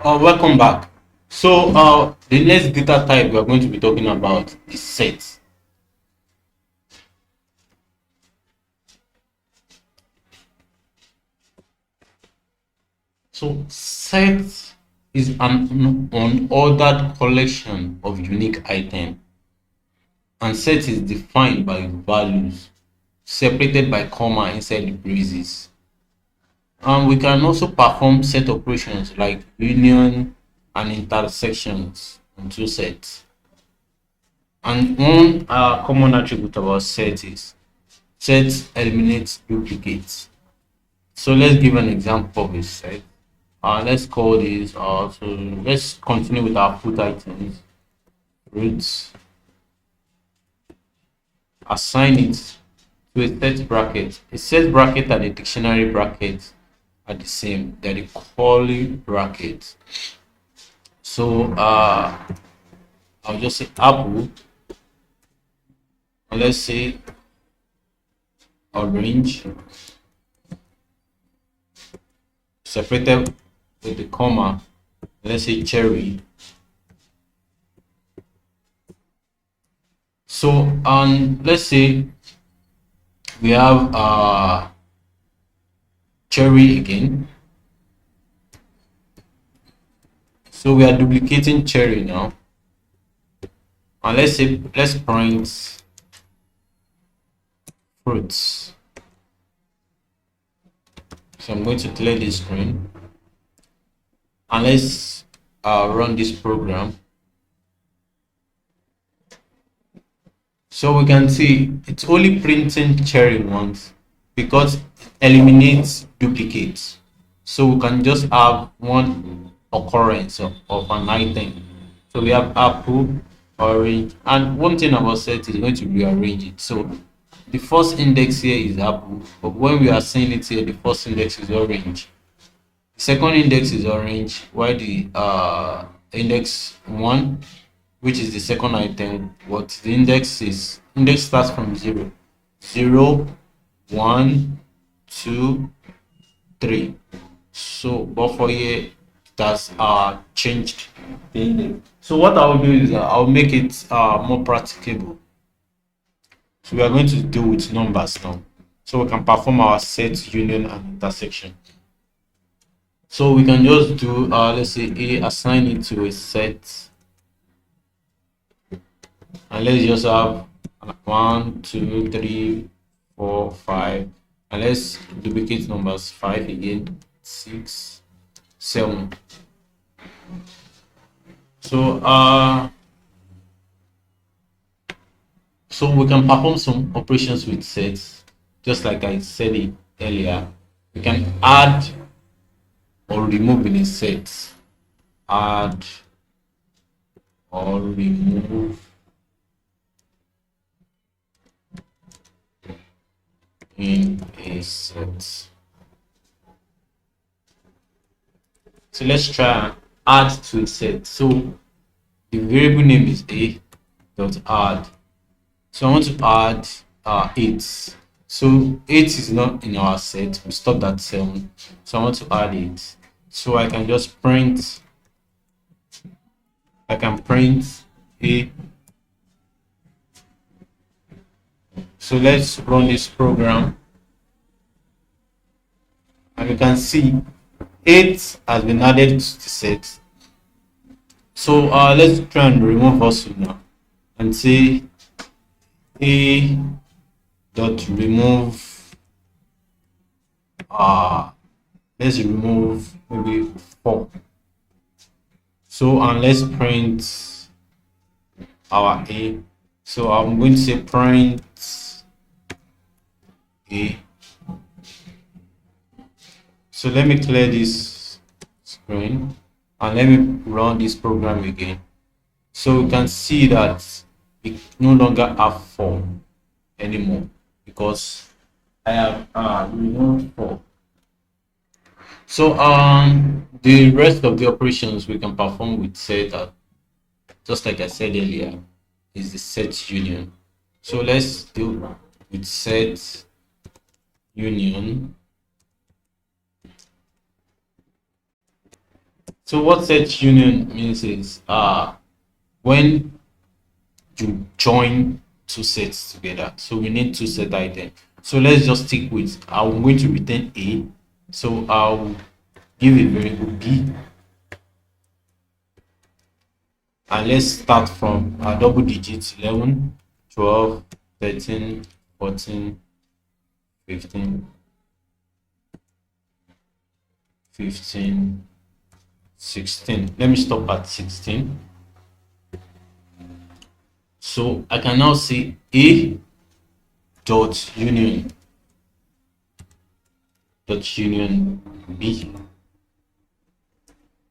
Welcome back. So, the next data type we are going to be talking about is set. So, set is an unordered collection of unique items, and set is defined by values separated by comma inside the braces. And we can also perform set operations like union and intersections on two sets. And one common attribute about set is set eliminates duplicates. So let's give an example of a set. Let's call this. So let's continue with our foot items. Roots. Assign it to a set bracket. A set bracket and a dictionary bracket are the same. They're the curly brackets. So I'll just say apple. And let's say orange. Separated with the comma. Let's say cherry. So let's say we have cherry again. So we are duplicating cherry now. And let's print fruits. So I'm going to clear this screen and let's run this program. So we can see it's only printing cherry once because it eliminates duplicates. So we can just have one occurrence of an item. So we have apple, orange, and one thing about set is going to rearrange it. So the first index here is apple, but when we are seeing it here, the first index is orange. The second index is orange, while the index 1, which is the second item, what the index starts from 0, 0, 1, 2, 3. So but for here it has changed the index. So what I'll do is I'll make it more practicable. So we are going to deal with numbers now, so we can perform our set, union, and intersection. So we can just do let's say assign it to a set, and let's just have 1, 2, 3, 4, 5, and let's duplicate numbers 5 again, 6, 7. So so we can perform some operations with sets, just like I said it earlier. We can add or remove in a set. Add or remove in a set. So let's try and add to a set. So the variable name is a dot add. So I want to add 8. So 8 is not in our set. We stopped at 7. So I want to add 8. So I can just print. I can print a. So let's run this program, and you can see 8 has been added to the set. So let's try and remove also now and say a dot remove let's remove maybe 4. So and let's print our a. So I'm going to say print a. So let me clear this screen and let me run this program again. So we can see that we no longer have 4 anymore because I have removed 4. So the rest of the operations we can perform with set, just like I said earlier, is the set union. So let's do with set union. So what set union means is when you join two sets together. So we need two set items. So let's just stick with, I'm going to return A. So I'll give a variable B. And let's start from double digits: 11, 12, 13, 14, 15, 15, 16. Let me stop at 16. So I can now say A dot union B.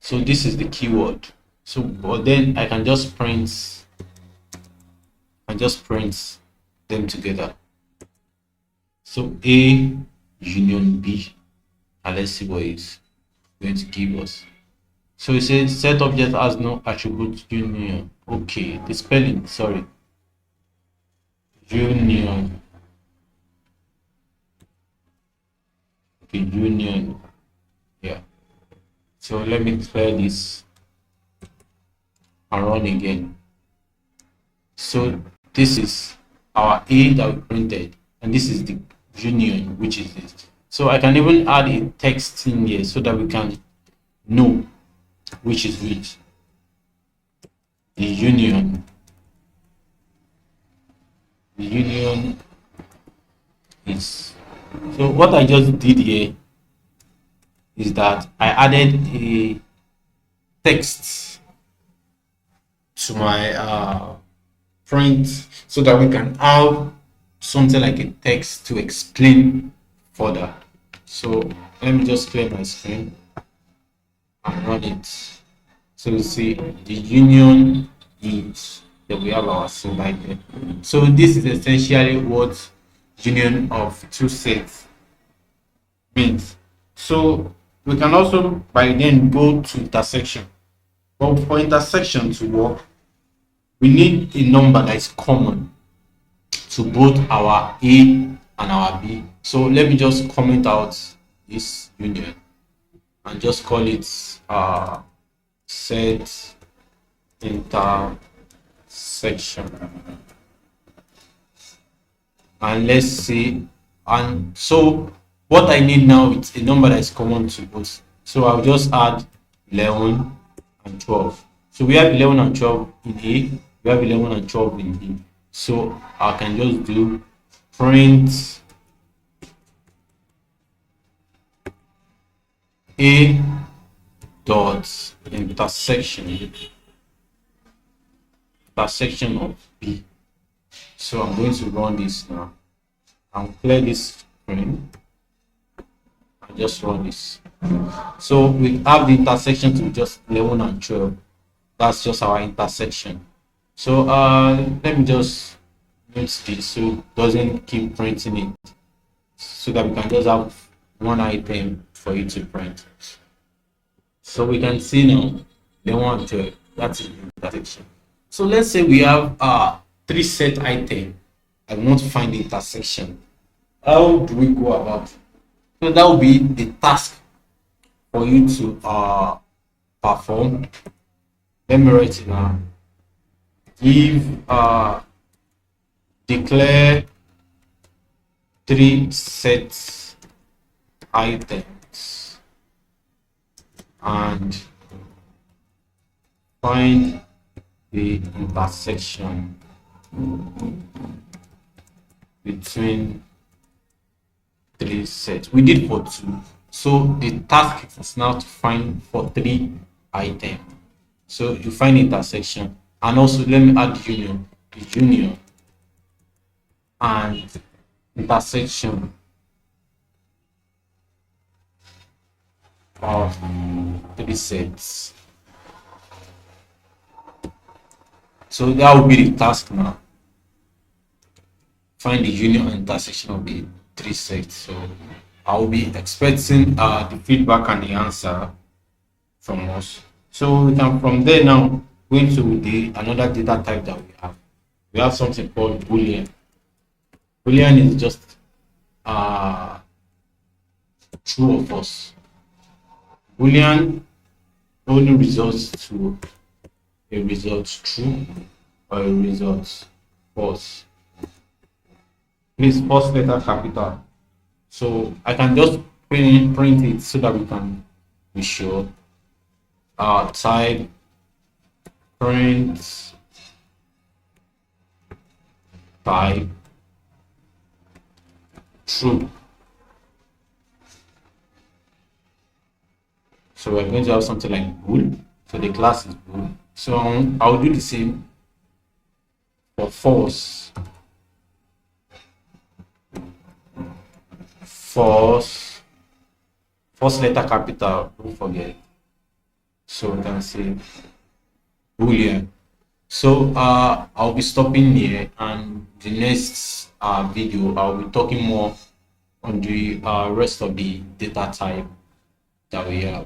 So this is the keyword. So but then I can just print them together. So A union B, and let's see what it's going to give us. So it says set object has no attribute union. Okay, the spelling, sorry. Union. Okay, union. Yeah. So let me clear this and run again. So this is our A that we printed, and this is the union, which is this. So I can even add a text in here so that we can know which is which. The union is, so what I just did here is that I added a text to my print so that we can have something like a text to explain further. So let me just clear my screen and run it. So you see the union is that we have our symbol there. So this is essentially what union of two sets means. So we can also by then go to intersection. But for intersection to work, we need a number that is common to both our A and our B. So let me just comment out this union and just call it set intersection. And let's see. And so what I need now is a number that is common to both. So I'll just add 11 and 12. So we have 11 and 12 in A, we have 11 and 12 in B. So I can just do print A dot intersection of B. So I'm going to run this now. I'll clear this screen and just run this. So we have the intersection to just 11 and 12. That's just our intersection. So let me just mute this so it doesn't keep printing it, so that we can just have one item for you to print. So we can see now 11 and 12. That's the intersection. So let's say we have three set item. I want to find the intersection. How do we go about it? So that will be the task for you to perform. Let me write it now. Give declare three set items and find the intersection between three sets. We did for two, so the task is now to find for three items. So you find intersection, and also let me add union, the union and intersection of three sets. So that will be the task now. Find the union and intersection of the three sets. So I will be expecting the feedback and the answer from us. So we can from there now go into the another data type that we have. We have something called Boolean. Boolean is just true or false. Boolean only results to a result true or a result false. Please first letter capital. So I can just print it so that we can be sure. Type print type true. So we're going to have something like bool. So the class is bool. So I'll do the same for false. False. First letter capital. Don't forget. So we can say boolean. So I'll be stopping here, and the next video I'll be talking more on the rest of the data type that we have.